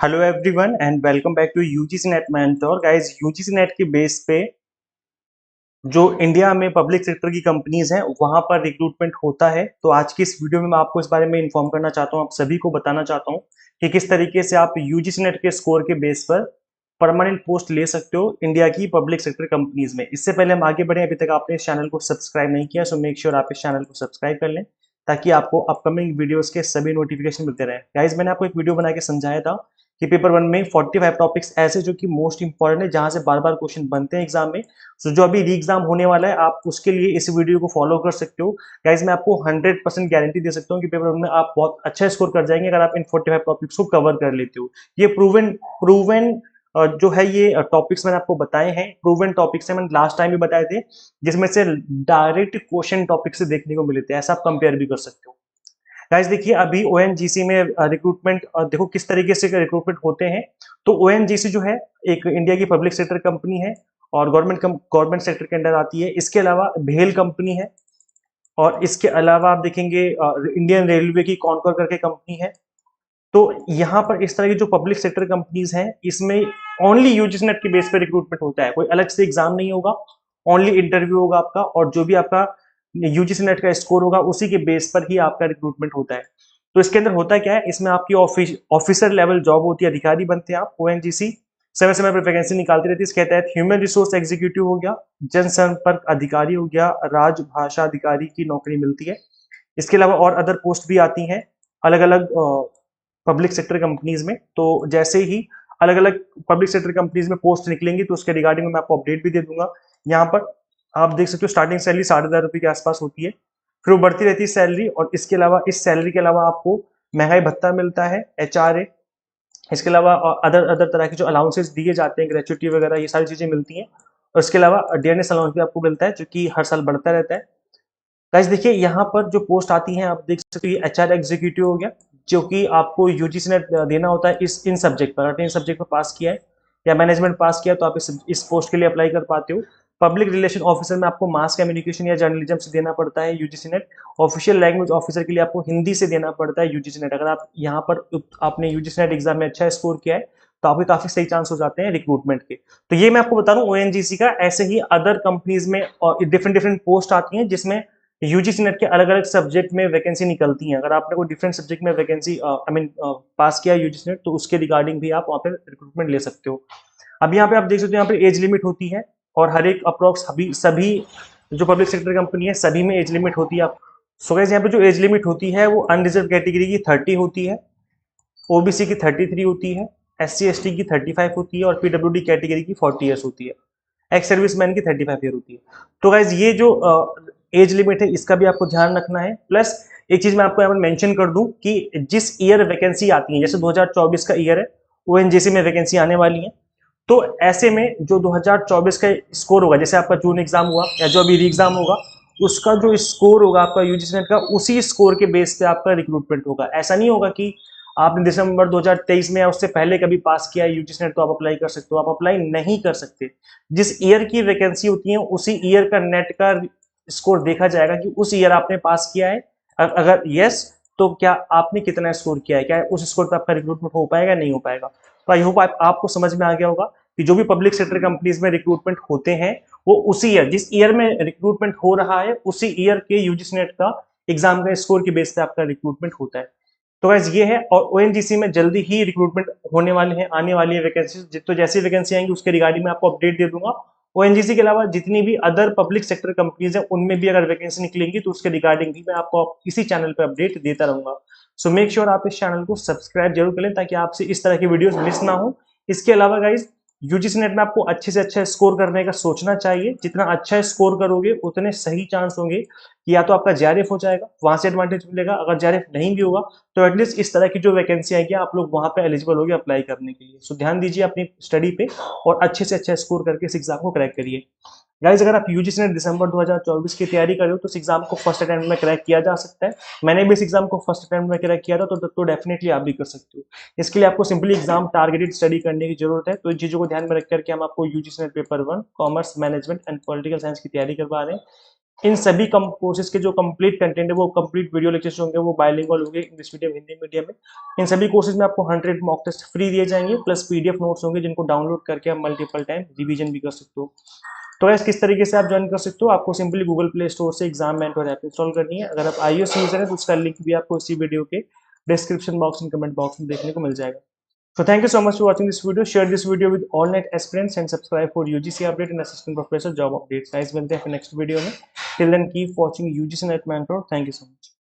Hello everyone and welcome back to UGC NET mentor guys. UGC NET के base पे जो India में public sector की companies हैं वहां पर रिक्रूटमेंट होता है। तो आज की इस वीडियो में मैं आपको इस बारे में इन्फॉर्म करना चाहता हूं, आप सभी को बताना चाहता हूं कि किस तरीके से आप यूजीसी नेट के स्कोर के बेस पर परमानेंट पोस्ट ले सकते हो इंडिया की पब्लिक सेक्टर कंपनीज में। इससे पहले हम आगे बढ़े, अभी तक आपने इस चैनल को सब्सक्राइब नहीं किया सो मेक श्योर आप इस चैनल को सब्सक्राइब कर लें ताकि आपको अपकमिंग वीडियोस के सभी नोटिफिकेशन मिलते रहे। गाइज, मैंने आपको एक वीडियो बना के समझाया था कि पेपर वन में 45 टॉपिक्स ऐसे जो कि मोस्ट इंपॉर्टेंट है, जहां से बार बार क्वेश्चन बनते हैं एग्जाम में। सो जो अभी री एग्जाम होने वाला है, आप उसके लिए इस वीडियो को फॉलो कर सकते हो। गाइज, मैं आपको 100% गारंटी दे सकता हूँ कि पेपर वन में आप बहुत अच्छा स्कोर कर जाएंगे अगर आप इन 45 टॉपिक्स को कवर कर लेते हो। ये प्रूवन प्रूवन जो है, ये टॉपिक्स मैंने आपको बताए हैं, प्रूवन टॉपिक्स हैं, मैंने लास्ट टाइम भी बताए थे, जिसमें से डायरेक्ट क्वेश्चन टॉपिक से देखने को मिले थे। ऐसा आप कंपेयर भी कर सकते हो। गाइस देखिए, अभी ओएनजीसी में रिक्रूटमेंट देखो किस तरीके से रिक्रूटमेंट होते हैं। तो ओएनजीसी जो है एक इंडिया की पब्लिक सेक्टर कंपनी है और गवर्नमेंट सेक्टर के अंडर आती है। इसके अलावा भेल कंपनी है और इसके अलावा आप देखेंगे इंडियन रेलवे की कॉनकोर करके कंपनी है। तो यहाँ पर इस तरह की जो पब्लिक सेक्टर कंपनीज हैं, इसमें ओनली यूजीसी नेट के बेस पे रिक्रूटमेंट होता है, कोई अलग से एग्जाम नहीं होगा, ओनली इंटरव्यू होगा आपका, और जो भी आपका यूजीसी नेट का स्कोर होगा उसी के बेस पर ही आपका रिक्रूटमेंट होता है। तो इसके अंदर होता क्या है, इसमें आपकी ऑफिसर लेवल जॉब होती है, अधिकारी बनते हैं आप। ओएनजीसी समय समय पर वैकेंसी निकालती रहती है। इसके तहत ह्यूमन रिसोर्स एग्जीक्यूटिव हो गया, जनसंपर्क अधिकारी हो गया, राजभाषा अधिकारी की नौकरी मिलती है। इसके अलावा और अदर पोस्ट भी आती हैं अलग अलग पब्लिक सेक्टर कंपनीज में। तो जैसे ही अलग अलग पब्लिक सेक्टर कंपनीज में पोस्ट निकलेंगी तो उसके रिगार्डिंग मैं आपको अपडेट भी दे दूंगा। यहाँ पर आप देख सकते हो स्टार्टिंग सैलरी 10,500 के आसपास होती है, फिर वो बढ़ती रहती है सैलरी। और इसके अलावा इस सैलरी के अलावा आपको महंगाई भत्ता मिलता है, एचआरए, इसके अलावा अदर अदर तरह के जो अलाउंसेस दिए जाते हैं, ग्रेचुइटी वगैरह, ये सारी चीजें मिलती हैं। और इसके अलावा डीएनएस अलाउंस भी आपको मिलता है जो कि हर साल बढ़ता रहता है। गाइस देखिए, यहाँ पर जो पोस्ट आती हैं आप देख सकते हो, ये एचआर एग्जीक्यूटिव हो गया, जो कि आपको यूजीसी नेट देना होता है इन सब्जेक्ट पर। अगर इन सब्जेक्ट पर पास किया है या मैनेजमेंट पास किया है तो आप इस पोस्ट के लिए अप्लाई कर पाते हो। पब्लिक रिलेशन ऑफिसर में आपको मास कम्युनिकेशन या जर्नलिज्म से देना पड़ता है UGC net. Official language officer के लिए आपको हिंदी से देना पड़ता है यूजीसी नेट। अगर आप यहाँ पर आपने यूजीसी नेट एग्जाम में अच्छा स्कोर किया है तो आपके काफी सही चांस हो जाते हैं रिक्रूटमेंट के। तो ये मैं आपको बता रहा हूँ ओएनजीसी का। ऐसे ही अदर कंपनीज में डिफरेंट डिफरेंट पोस्ट आती हैं जिसमें यूजीसी नेट के अलग अलग सब्जेक्ट में वैकेंसी निकलती हैं। अगर आपने कोई डिफरेंट सब्जेक्ट में वैकेंसी पास किया है यूजीसी नेट, तो उसके रिगार्डिंग भी आप वहाँ पे रिक्रूटमेंट ले सकते हो। अब यहाँ पे आप देख सकते हो, यहाँ पे एज लिमिट होती है और हर एक अप्रोक्स सभी सभी जो पब्लिक सेक्टर कंपनी है सभी में एज लिमिट होती है। आप सो गाइस, यहाँ पे जो एज लिमिट होती है वो अनरिजर्व कैटेगरी की 30 होती है, ओबीसी की 33 होती है, एससी एसटी की 35 होती है और पीडब्ल्यूडी कैटेगरी की 40 ईयर्स होती है, एक्स सर्विसमैन की 35 ईयर होती है। तो गाइज ये जो एज लिमिट है इसका भी आपको ध्यान रखना है। प्लस एक चीज मैं आपको यहाँ पर मेंशन कर दूं कि जिस ईयर वैकेंसी आती है, जैसे 2024 का ईयर है, ओएनजीसी में वैकेंसी आने वाली है, तो ऐसे में जो 2024 का स्कोर होगा, जैसे आपका जून एग्जाम हुआ या जो अभी री एग्जाम होगा, उसका जो स्कोर होगा आपका यूजीसी नेट का, उसी स्कोर के बेस पे आपका रिक्रूटमेंट होगा। ऐसा नहीं होगा कि आपने दिसंबर 2023 में या उससे पहले कभी पास किया है यूजीसी नेट तो आप अप्लाई कर सकते हो। आप अप्लाई नहीं कर सकते। जिस ईयर की वैकेंसी होती है उसी ईयर का नेट का स्कोर देखा जाएगा कि उस ईयर आपने पास किया है। अगर यस, तो क्या आपने कितना स्कोर किया है, क्या उस स्कोर पर आपका रिक्रूटमेंट हो पाएगा, नहीं हो पाएगा। तो आई होप आपको समझ में आ गया होगा कि जो भी पब्लिक सेक्टर कंपनीज में रिक्रूटमेंट होते हैं वो उसी ईयर, जिस ईयर में रिक्रूटमेंट हो रहा है उसी ईयर के यूजीसी नेट का एग्जाम का स्कोर के बेस पे आपका रिक्रूटमेंट होता है। तो गाइस ये है, और ओएनजीसी में जल्दी ही रिक्रूटमेंट होने वाले हैं, आने वाली है वैकेंसी। तो जैसी वैकेंसी आएंगी उसके रिगार्डिंग में आपको अपडेट दे दूंगा। ओएनजीसी के अलावा जितनी भी अदर पब्लिक सेक्टर कंपनीज है उनमें भी अगर वैकेंसी निकलेंगी तो उसके रिगार्डिंग भी मैं आपको इसी चैनल पे अपडेट देता रहूंगा। सो मेक श्योर आप इस चैनल को सब्सक्राइब जरूर करें ताकि आपसे इस तरह की वीडियोस मिस ना हो। इसके अलावा गाइज, यूजीसी नेट में आपको अच्छे से अच्छा स्कोर करने का सोचना चाहिए। जितना अच्छा स्कोर करोगे उतने सही चांस होंगे कि या तो आपका जेआरएफ हो जाएगा, वहां से एडवांटेज मिलेगा। अगर जेआरएफ नहीं भी होगा तो एटलीस्ट इस तरह की जो वैकेंसी आएगी आप लोग वहां पे एलिजिबल होगे अप्लाई करने के लिए। सो ध्यान दीजिए अपनी स्टडी पे और अच्छे से अच्छा स्कोर करके इस एग्जाम को क्रैक करिए। गाइज, अगर आप यूजीसी नेट दिसंबर 2024 की तैयारी कर रहे हो तो इस एग्जाम को फर्स्ट अटेम्प्ट में क्रैक किया जा सकता है। मैंने भी इस एग्जाम को फर्स्ट अटेम्प्ट में क्रैक किया था, तो डेफिनेटली आप भी कर सकते हो। इसके लिए आपको सिंपली एग्जाम टारगेटेड स्टडी करने की जरूरत है। तो इन चीजों को ध्यान में रख करके हम आपको UGC net paper 1 commerce management and political science की तैयारी करवा रहे हैं। इन सभी कोर्सेज के जो कंप्लीट कंटेंट है वो कंप्लीट वीडियो लेक्चर्स होंगे, वो बाइलिंगुअल होंगे, इंग्लिश मीडियम हिंदी मीडियम में। इन सभी कोर्सेज में आपको 100 मॉक टेस्ट फ्री दिए जाएंगे, प्लस पीडीएफ नोट्स होंगे जिनको डाउनलोड करके आप मल्टीपल टाइम रिवीजन भी कर सकते हो। तो ऐसे किस तरीके से आप ज्वाइन कर सकते हो, आपको सिंपली गूगल प्ले स्टोर से एग्जाम मेंटर ऐप इंस्टॉल करनी है। अगर आप iOS यूजर है तो उसका लिंक भी आपको इसी वीडियो के description box and comment box में देखने को मिल जाएगा। So thank you so much for watching this video. Share this video with all net aspirants and subscribe for UGC update and assistant professor job updates. Guys, मिलते हैं फिर next video में. Till then, keep watching UGC Net Mentor. Thank you so much.